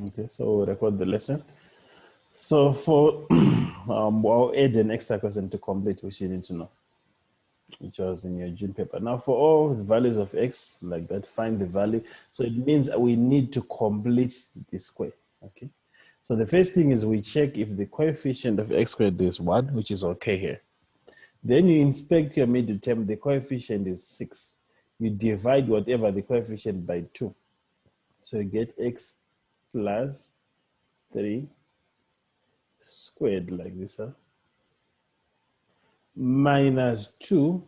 Okay, so we'll record the lesson. So for I'll add an extra question to complete, which you need to know, which was in your June paper. Now, for all the values of x like that, find the value. So it means we need to complete the square. Okay. So the first thing is we check if the coefficient of x squared is 1, which is okay here. Then you inspect your middle term, the coefficient is 6. You divide whatever the coefficient by 2. So you get x plus 3 squared like this, huh? Minus 2,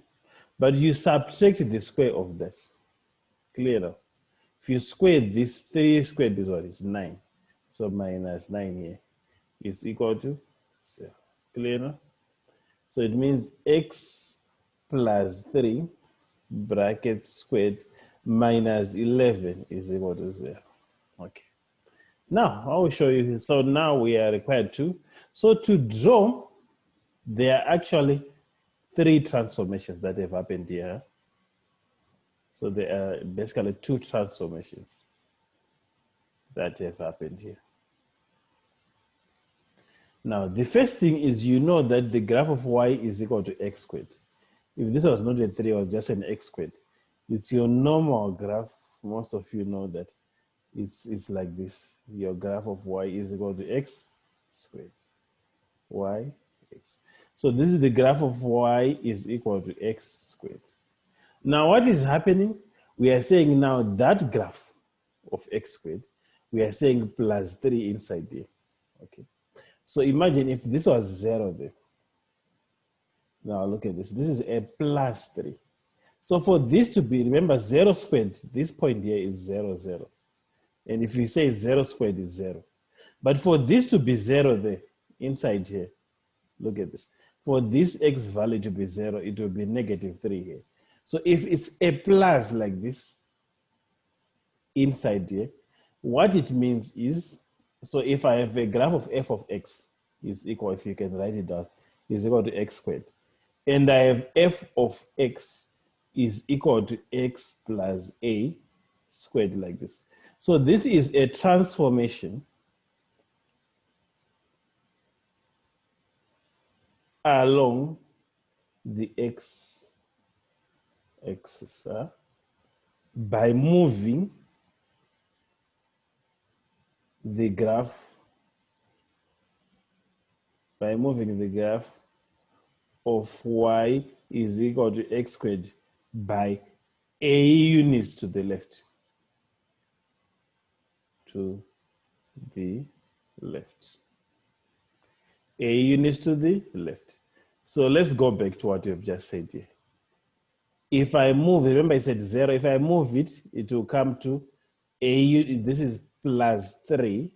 but you subtract the square of that. Clear now? If you square this, 3 squared is what? Is 9. So minus 9 here is equal to 0. Clear now? So it means x plus 3 bracket squared minus 11 is equal to 0. Okay. Now, I will show you. So now we are required to. So to draw, there are actually 3 transformations that have happened here. So there are basically 2 transformations that have happened here. Now, the first thing is you know that the graph of y is equal to x squared. If this was not a 3, it was just an x squared. It's your normal graph. Most of you know that it's like this. Your graph of y is equal to x squared. Y, x. So this is the graph of y is equal to x squared. Now what is happening? We are saying now that graph of x squared, we are saying plus 3 inside there. Okay. So imagine if this was 0 there. Now look at this. This is a plus 3. So for this to be, remember 0 squared, this point here is 0, 0. And if you say 0 squared is 0. But for this to be 0 there, inside here, look at this. For this x value to be 0, it will be negative 3 here. So if it's a plus like this, inside here, what it means is, so if I have a graph of f of x is equal, if you can write it down, is equal to x squared. And I have f of x is equal to x plus a squared like this. So this is a transformation along the x-axis by moving the graph of y is equal to x squared by a units to the left. To the left. A units to the left. So let's go back to what you've just said here. If I move, remember I said 0, if I move it, it will come to a, this is plus 3,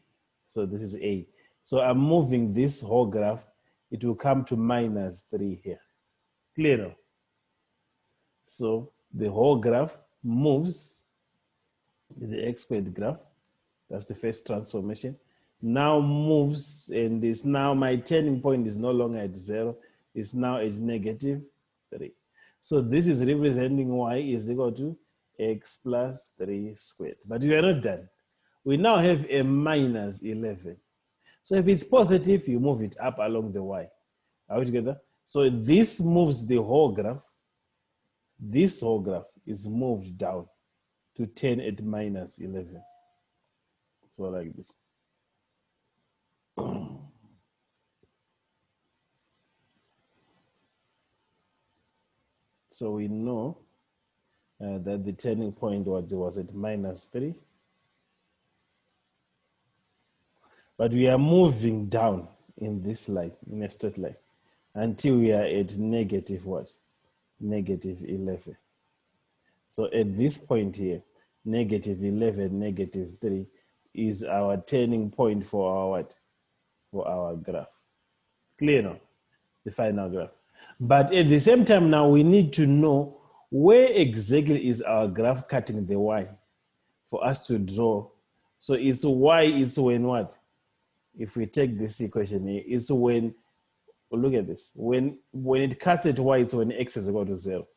so this is a. So I'm moving this whole graph, it will come to minus 3 here. Clear now? So the whole graph moves, the x squared graph, that's the first transformation, now moves, and is now my turning point is no longer at 0, it's now at negative 3. So this is representing y is equal to x plus 3 squared. But we are not done. We now have a minus 11. So if it's positive, you move it up along the y. Are we together? So this moves the whole graph. This whole graph is moved down to 10 at minus 11. So like this. So we know that the turning point was at minus 3. But we are moving down in this line, in a straight line, until we are at negative what? Negative 11. So at this point here, negative 11, negative 3 is our turning point for our what? For our graph. Clear now? The final graph. But at the same time now, we need to know where exactly is our graph cutting the y for us to draw. So it's y, it's when what? If we take this equation here, it's when, look at this, when it cuts at y, it's when x is equal to 0.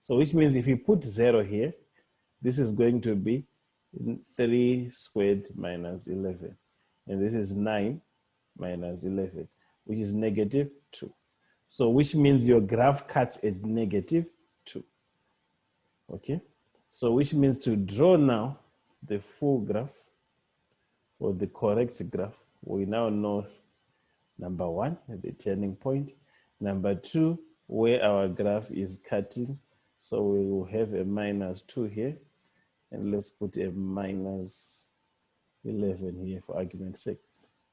So which means if you put 0 here, this is going to be 3 squared minus 11. And this is 9 minus 11, which is negative 2. So which means your graph cuts at negative 2. Okay? So which means to draw now the full graph or the correct graph, we now know number 1, the turning point. Number 2, where our graph is cutting. So we will have a minus 2 here. And let's put a minus 11 here for argument's sake.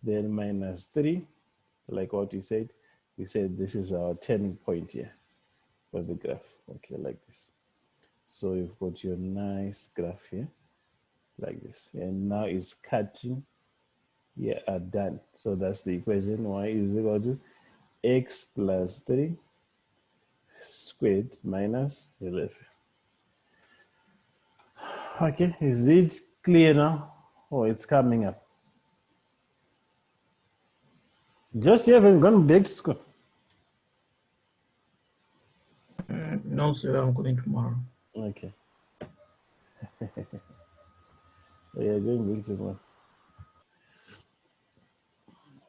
Then minus 3, like what we said this is our turning point here for the graph. Okay, like this. So you've got your nice graph here, like this. And now it's cutting. Yeah, are done. So that's the equation. Y is equal to x plus 3 squared minus 11. Okay, is it clear now? Oh, it's coming up. Just you haven't gone back to school? No, sir, I'm going tomorrow. Okay. We are going back tomorrow.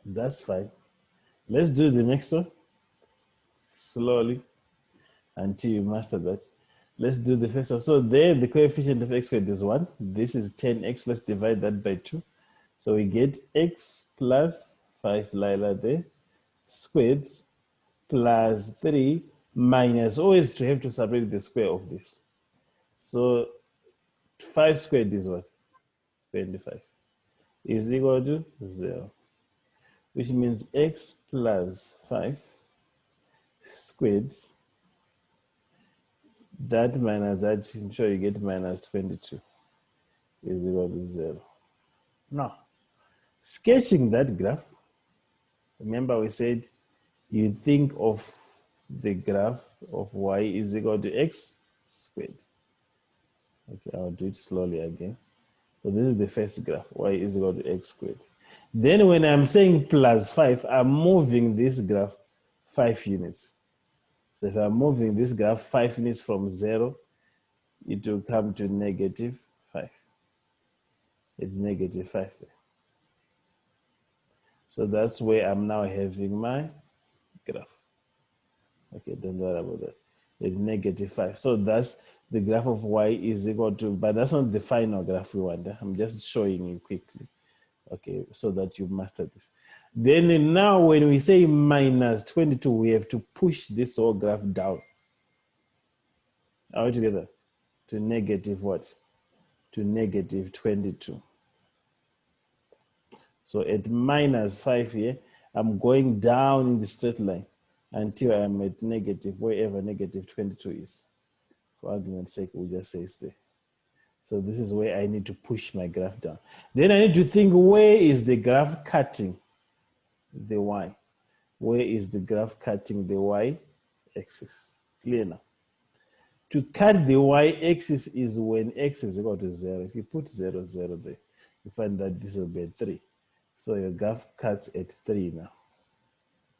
That's fine. Let's do the next one slowly until you master that. Let's do the first one. So there, the coefficient of x squared is 1. This is 10x. Let's divide that by 2. So we get x plus 5 Lila there, squared, plus 3 minus, always to have to separate the square of this. So 5 squared is what? 25. Is equal to 0. Which means x plus 5 squared, that minus that, I'm sure you get minus 22, is equal to 0. Now, sketching that graph, remember we said you think of the graph of y is equal to x squared. Okay, I'll do it slowly again. So this is the first graph, y is equal to x squared. Then when I'm saying plus 5, I'm moving this graph 5 units. So if I'm moving this graph 5 units from 0, it will come to negative 5. It's negative 5 there. So that's where I'm now having my graph. Okay, don't worry about that. It's negative 5. So that's the graph of y is equal to, but that's not the final graph we want. I'm just showing you quickly. Okay, so that you master this. Then now when we say minus 22, we have to push this whole graph down. Are we together? To negative what? To negative 22. So at minus 5 here, I'm going down in the straight line until I'm at negative, wherever negative 22 is. For argument's sake, we'll just say it's there. So this is where I need to push my graph down. Then I need to think, where is the graph cutting the y? Where is the graph cutting the y-axis? Clear now. To cut the y-axis is when x is equal to 0. If you put 0, 0 there, you find that this will be at 3. So your graph cuts at 3 now.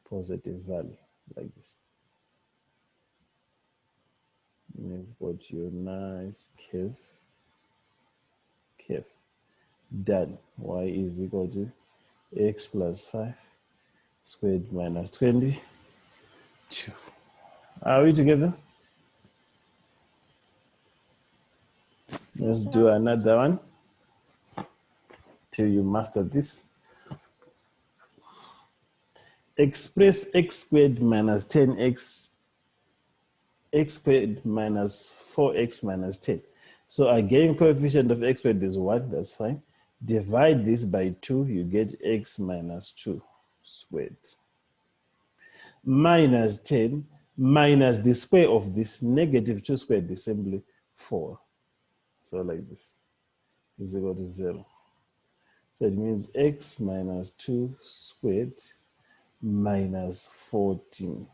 Positive value, like this. And you've got your nice curve. Done. Y is equal to x plus 5 squared minus 22. Are we together? Let's do another one till you master this. Express x squared minus 10x, x squared minus 4x minus 10. So again, coefficient of x squared is 1, that's fine. Divide this by 2, you get x minus 2 squared. Minus 10 minus the square of this, negative 2 squared is simply 4. So like this is equal to 0. So it means x minus 2 squared minus 14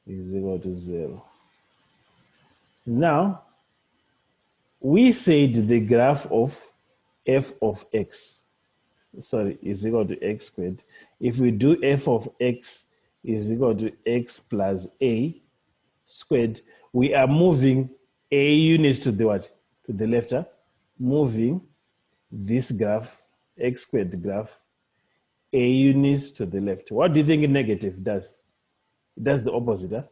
is equal to 0. Now, we said the graph of f of x, is equal to x squared. If we do f of x is equal to x plus a squared, we are moving a units to the what? To the left, huh? moving this graph, x squared graph, a units to the left. What do you think negative does? It does the opposite. Huh?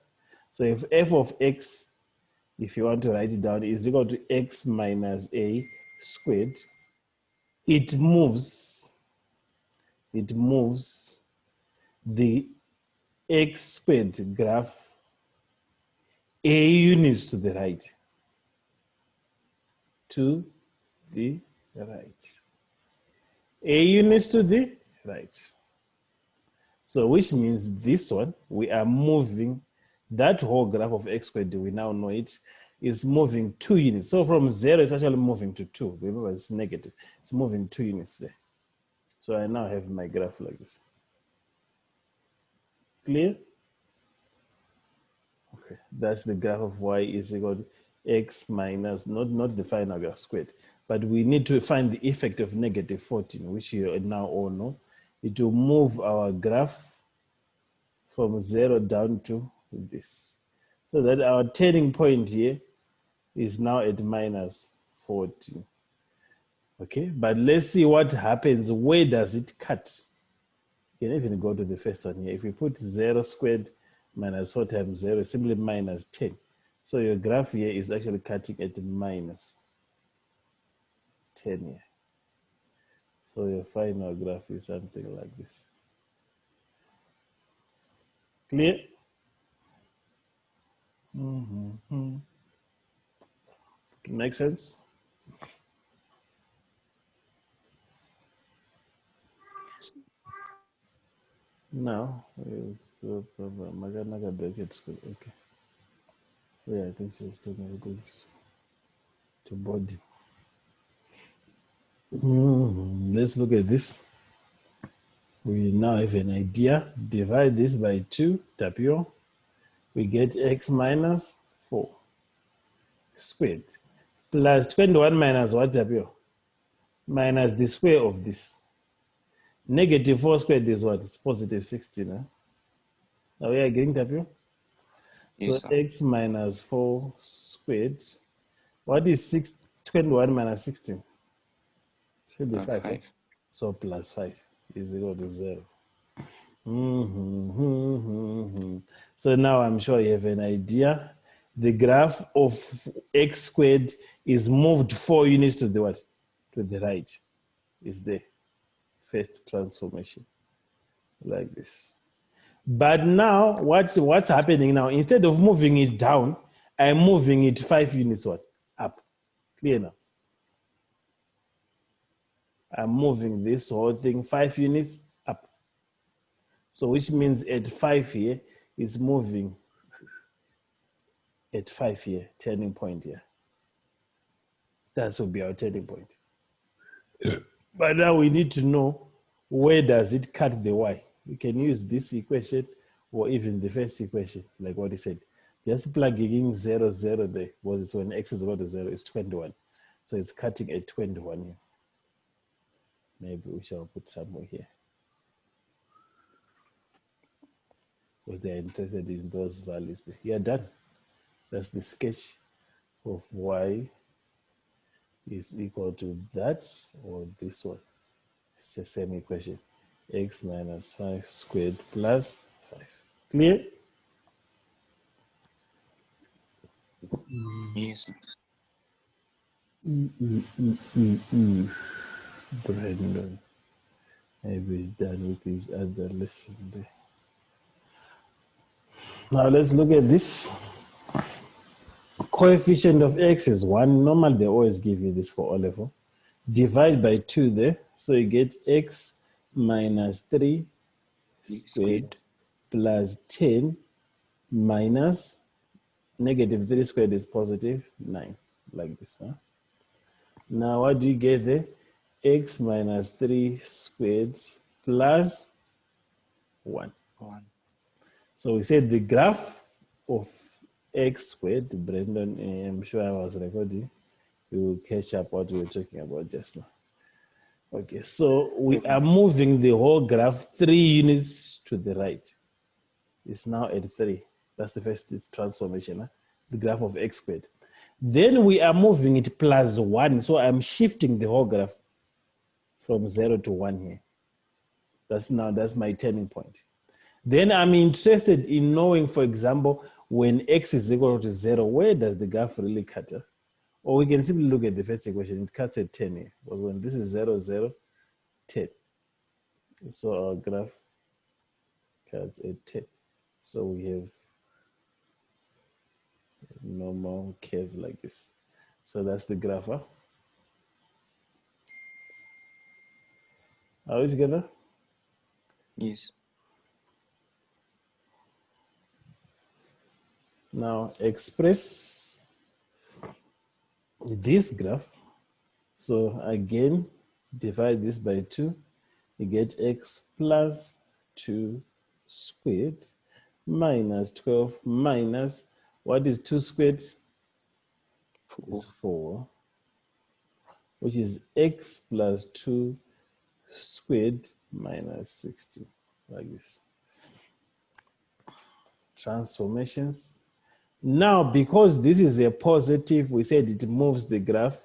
So if f of x, if you want to write it down, is equal to x minus a squared, it moves the x squared graph a units to the right. To the right. A units to the right. So which means this one, we are moving that whole graph of x squared, we now know it, is moving 2 units. So from 0, it's actually moving to 2. Remember, it's negative. It's moving 2 units there. So I now have my graph like this. Clear? Okay, that's the graph of y is equal to x minus, not the final graph squared, but we need to find the effect of negative 14, which you now all know. It will move our graph from 0 down to this. So that our turning point here is now at minus 14. Okay, but let's see what happens. Where does it cut? You can even go to the first one here. If we put 0 squared minus 4 times 0, simply minus 10. So your graph here is actually cutting at minus 10 here. So your final graph is something like this. Clear? Make sense? No, it's no problem. I got back at school. Okay. Yeah, I think she's talking about to body. Let's look at this. We now have an idea. Divide this by 2, Tapio. We get x minus 4 squared plus 21 minus what, Tapio? Minus the square of this. Negative 4 squared is what? It's positive 16. Huh? Now we are getting, Tapio? Yes, So sir. x minus 4 squared. What is 21 minus 16? Should be 5. 5. So plus 5 is equal to 0. So now I'm sure you have an idea. The graph of x squared is moved 4 units to the what? To the right. Is the first transformation. Like this. But now, what's happening now? Instead of moving it down, I'm moving it 5 units what? Up. Clear now? I'm moving this whole thing 5 units up. So which means at 5 here, it's moving at 5 here, turning point here. That will be our turning point. But now we need to know where does it cut the y. We can use this equation or even the first equation, like what he said. Just plugging in 0, 0 there, because it's when x is equal to 0, it's 21. So it's cutting at 21 here. Maybe we shall put somewhere here. Because they're interested in those values there. Yeah, done. That's the sketch of y is equal to that or this one. It's the same equation. X minus 5 squared plus 5. Clear? Yes, sir. Brandon. Maybe he's done with his other lesson there. Now let's look at this. Coefficient of x is 1. Normally they always give you this for O level. Divide by 2 there. So you get x minus 3 squared plus 10 minus negative 3 squared is positive 9. Like this. Huh? Now what do you get there? X minus 3 squared plus 1. 1. So we said the graph of x squared, Brendan, I'm sure I was recording, we will catch up what we were talking about just now. Okay, so we are moving the whole graph 3 units to the right. It's now at 3. That's the first transformation, huh? The graph of x squared. Then we are moving it plus 1. So I'm shifting the whole graph from 0 to 1 here. That's my turning point. Then I'm interested in knowing, for example, when x is equal to 0, where does the graph really cut? Or we can simply look at the first equation. It cuts at 10 here. Because when this is 0, 0, 10. So our graph cuts at 10. So we have a normal curve like this. So that's the graph. Huh? Are we together? Yes. Now express this graph. So again, divide this by 2. You get x plus 2 squared minus 12 minus, what is 2 squared? 4. Is 4, which is x plus 2 squared minus 60, like this. Transformations. Now, because this is a positive, we said it moves the graph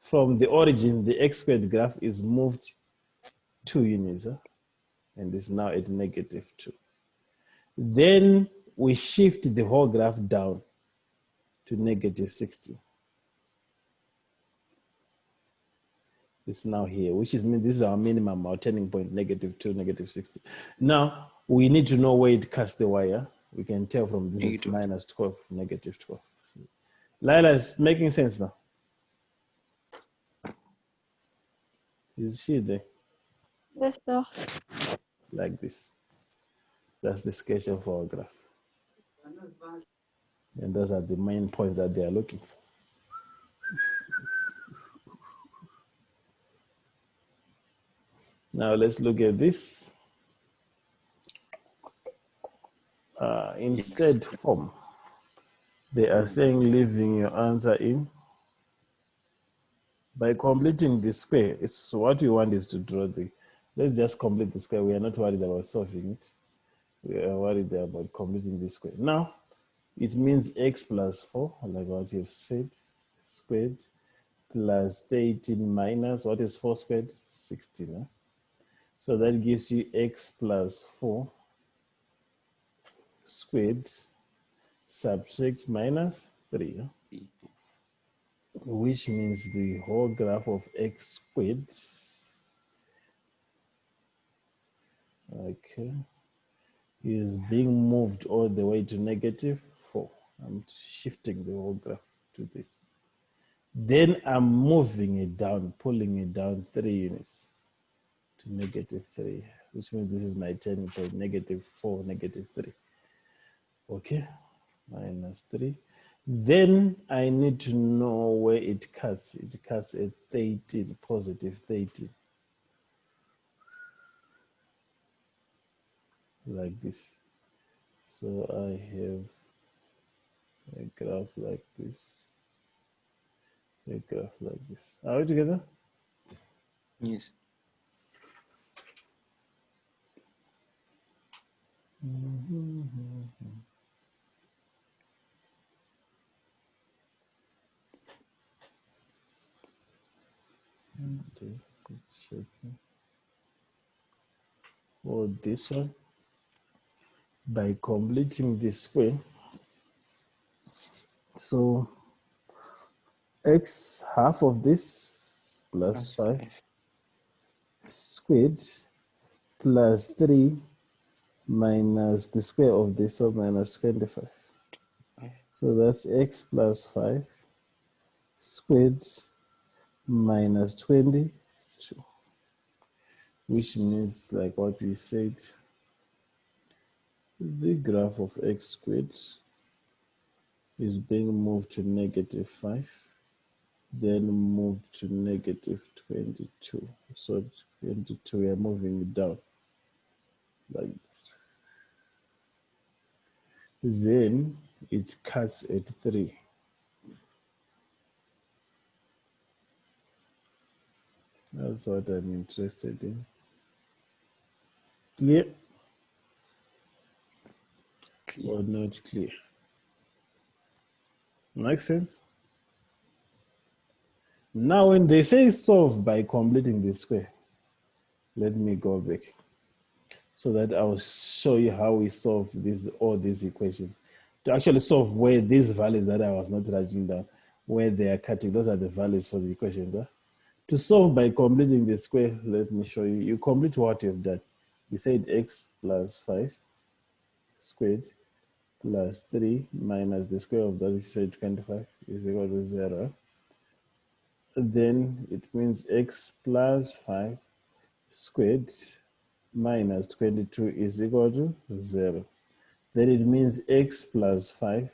from the origin. The x squared graph is moved 2 units, and is now at negative 2. Then we shift the whole graph down to negative 60. It's now here, which is this is our minimum, our turning point, negative 2, negative 60. Now, we need to know where it cuts the wire. We can tell from this is minus 12, negative 12. Lila, is making sense now? Is she there? Yes, sir. Like this. That's the sketch of our graph. And those are the main points that they are looking for. Now let's look at this. In said form, they are saying leaving your answer in. By completing the square, it's what we want is to draw the, let's just complete the square. We are not worried about solving it. We are worried about completing the square. Now, it means x plus 4, like what you've said, squared, plus 13 minus, what is 4 squared? 16. Huh? So that gives you x plus 4 squared, subtract minus 3. Huh? Which means the whole graph of x squared, okay, is being moved all the way to negative 4. I'm shifting the whole graph to this. Then I'm moving it down, pulling it down 3 units to negative 3, which means this is my turning point, negative 4, negative 3. Okay, minus 3. Then I need to know where it cuts. It cuts at 13, positive 13. Like this. So I have a graph like this, a graph like this. Are we together? Yes. Okay, let's check. For this one, by completing this square, so x half of this plus 5 squared plus 3 minus the square of this, so minus 25. So that's x plus 5 squared minus 22, which means, like what we said, the graph of x squared is being moved to negative 5, then moved to negative 22. So 22, we are moving it down like this. Then it cuts at 3. That's what I'm interested in. Clear? Or not clear? Make sense? Now, when they say solve by completing the square, let me go back so that I'll show you how we solve all these equations. To actually solve where these values that I was not writing down, where they are cutting, those are the values for the equations. Huh? To solve by completing the square, let me show you. You complete what you've done. You said x plus 5 squared plus 3 minus the square of that, you said 25 is equal to 0. Then it means x plus 5 squared minus 22 is equal to 0. Then it means x plus 5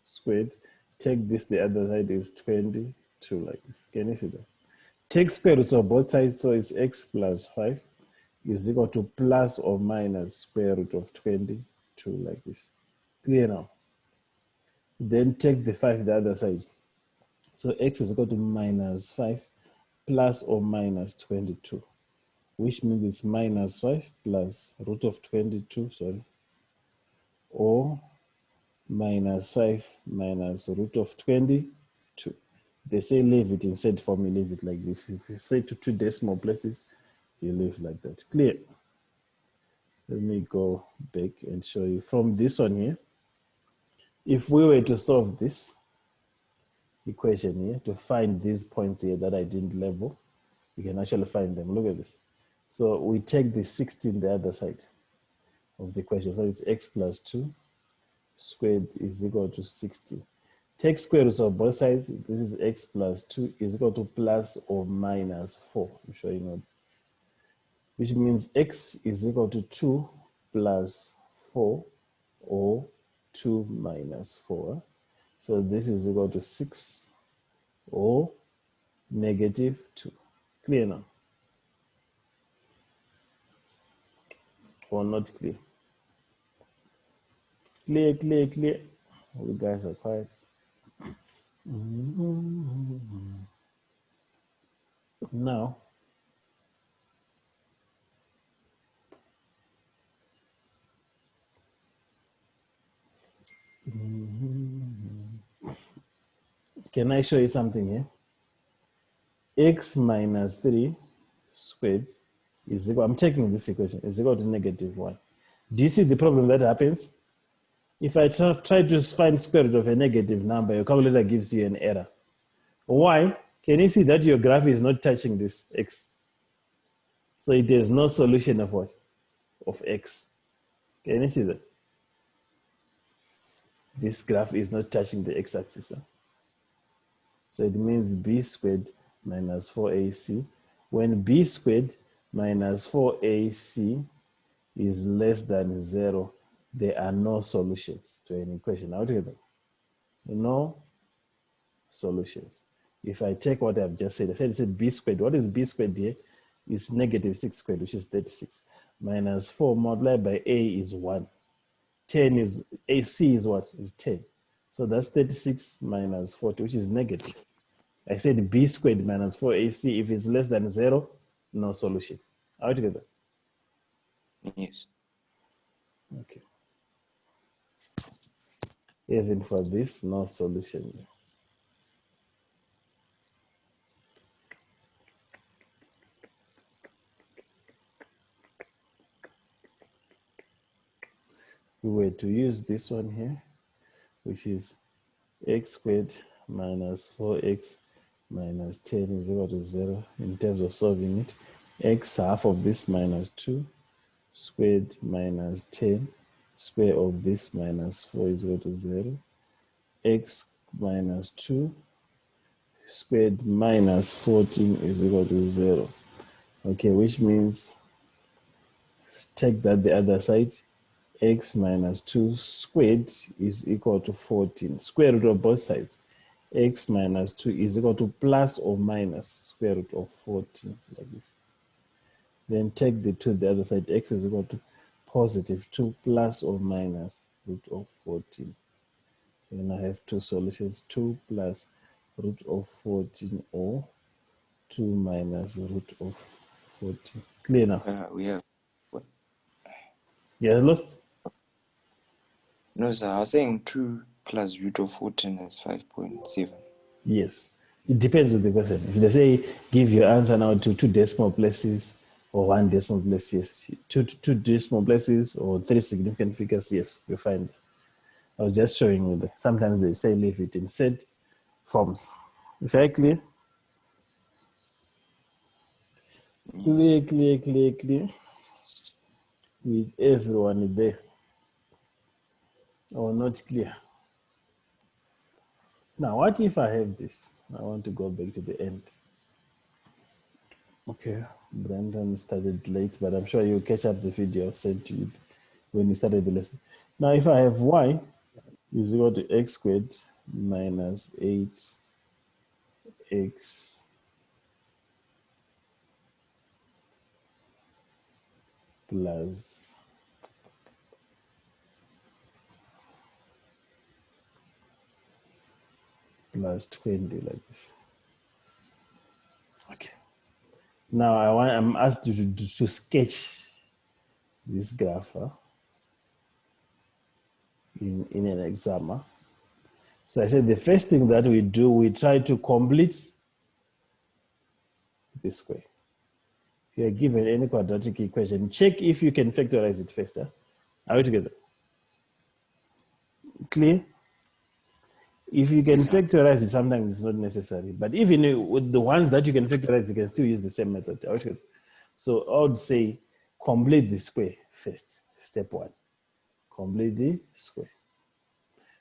squared, take this, the other side is 22 like this. Can you see that? Take square roots of both sides, so it's x plus 5 is equal to plus or minus square root of 22 like this. Clear now? Then take the 5 the other side. So x is equal to minus 5 plus or minus 22, which means it's minus 5 plus root of 22, sorry, or minus 5 minus root of 22. They say leave it, instead for me, leave it like this. If you say to 2 decimal places, you leave like that. Clear? Let me go back and show you from this one here. If we were to solve this equation here to find these points here that I didn't label, we can actually find them. Look at this. So we take the 16 the other side of the equation. So it's x plus 2 squared is equal to 60. Take square roots of both sides. This is x plus 2 is equal to plus or minus 4. I'm sure you know. Which means x is equal to 2 plus 4 or 2 minus 4. So this is equal to 6 or negative 2. Clear now? Or not clear? Clear, clear, clear. You guys are quiet. Now, can I show you something here? X minus 3 squared is equal, I'm taking this equation, is equal to negative 1. Do you see the problem that happens? If I try to find square root of a negative number, your calculator gives you an error. Why? Can you see that your graph is not touching this x? So it has no solution of what? Of x. Can you see that? This graph is not touching the x-axis. Huh? So it means b squared minus 4ac. When b squared minus 4ac is less than 0, there are no solutions to an equation. Now together, no solutions. If I take what I've just said, I said b squared. What is b squared here? It's negative 6 squared, which is 36. Minus 4 multiplied by a is 1. 10 is, ac is what? Is 10. So that's 36 minus 40, which is negative. I said b squared minus 4ac. If it's less than 0, no solution. Are we together? Yes. Okay. Even for this, no solution. We were to use this one here, which is x squared minus 4x minus 10 is equal to 0 in terms of solving it. X half of this minus 2 squared minus 10 square of this minus 4 is equal to 0. X minus 2 squared minus 14 is equal to 0. Okay, which means take that the other side. X minus 2 squared is equal to 14. Square root of both sides. X minus 2 is equal to plus or minus square root of 14, like this. Then take the 2 the other side. X is equal to positive 2 plus or minus root of 14. And I have two solutions, 2 plus root of 14 or 2 minus root of 14. Clear now? We have what? Yeah, lost? No, sir. I was saying 2 plus root of 14 is 5.7. Yes. It depends on the question. If they say give your answer now to 2 decimal places or 1 decimal place, yes. Two decimal places or 3 significant figures, yes, you find. I was just showing you that sometimes they say leave it in set forms. Is that clear? Yes. Clear. With everyone there. Or not clear. Now, what if I have this? I want to go back to the end. Okay, Brandon started late, but I'm sure you'll catch up the video I sent to you when he started the lesson. Now, if I have y is equal to x squared minus 8x plus 20 like this. Okay. Now I'm asked to sketch this graph in an exam. So I said the first thing that we do, we try to complete the square. If you are given any quadratic equation, check if you can factorize it first. Are we together? Clear? If you can factorize it, sometimes it's not necessary. But even with the ones that you can factorize, you can still use the same method. Are we together? So I would say complete the square first, step 1. Complete the square.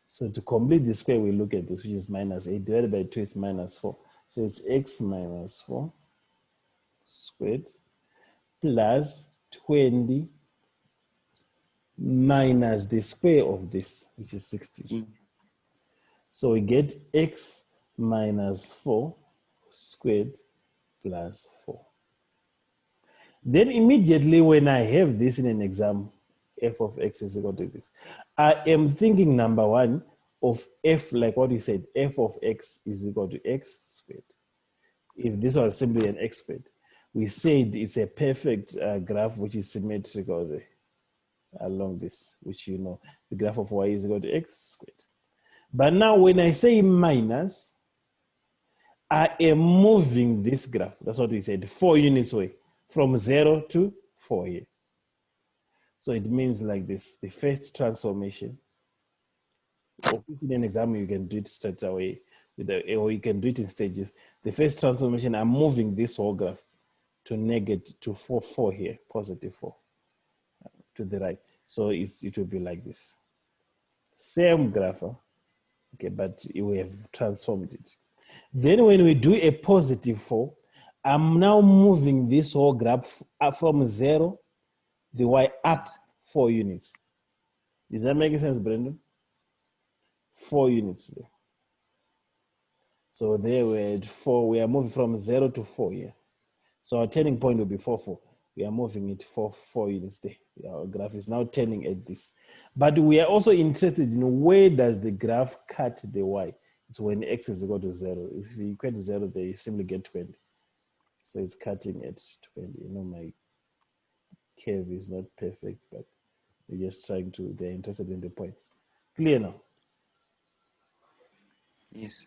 So to complete the square, we look at this, which is minus 8 divided by 2 is minus 4. So it's x minus 4 squared plus 20 minus the square of this, which is 16. So we get x minus 4 squared plus 4. Then immediately when I have this in an exam, f of x is equal to this, I am thinking number 1 of f, like what you said, f of x is equal to x squared. If this was simply an x squared, we said it's a perfect graph which is symmetrical there, along this, which you know, the graph of y is equal to x squared. But now when I say minus, I am moving this graph. That's what we said, 4 units away, from 0 to 4 here. So it means like this, the first transformation, or in an example, you can do it straight away, or you can do it in stages. The first transformation, I'm moving this whole graph to 4 here, positive 4, to the right. So it will be like this. Same graph, okay, but we have transformed it. Then when we do a positive 4, I'm now moving this whole graph from 0, the y up 4 units. Is that making sense, Brendan? 4 units there. So there we're at 4, we are moving from 0 to 4 here. So our turning point will be 4, 4. We are moving it for 4 units there. Our graph is now turning at this. But we are also interested in where does the graph cut the y. It's when x is equal to 0. If you equate 0 there, you simply get 20. So it's cutting at 20. You know, my curve is not perfect, but we're just trying to, they're interested in the points. Clear now? Yes.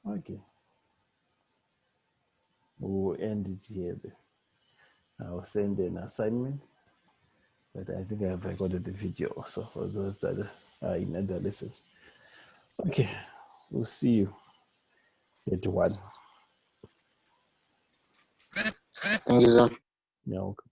Okay. We'll end it here. I'll send an assignment, but I think I've recorded the video also for those that are in other lessons. Okay, we'll see you at 1. Thank you, sir. You're welcome.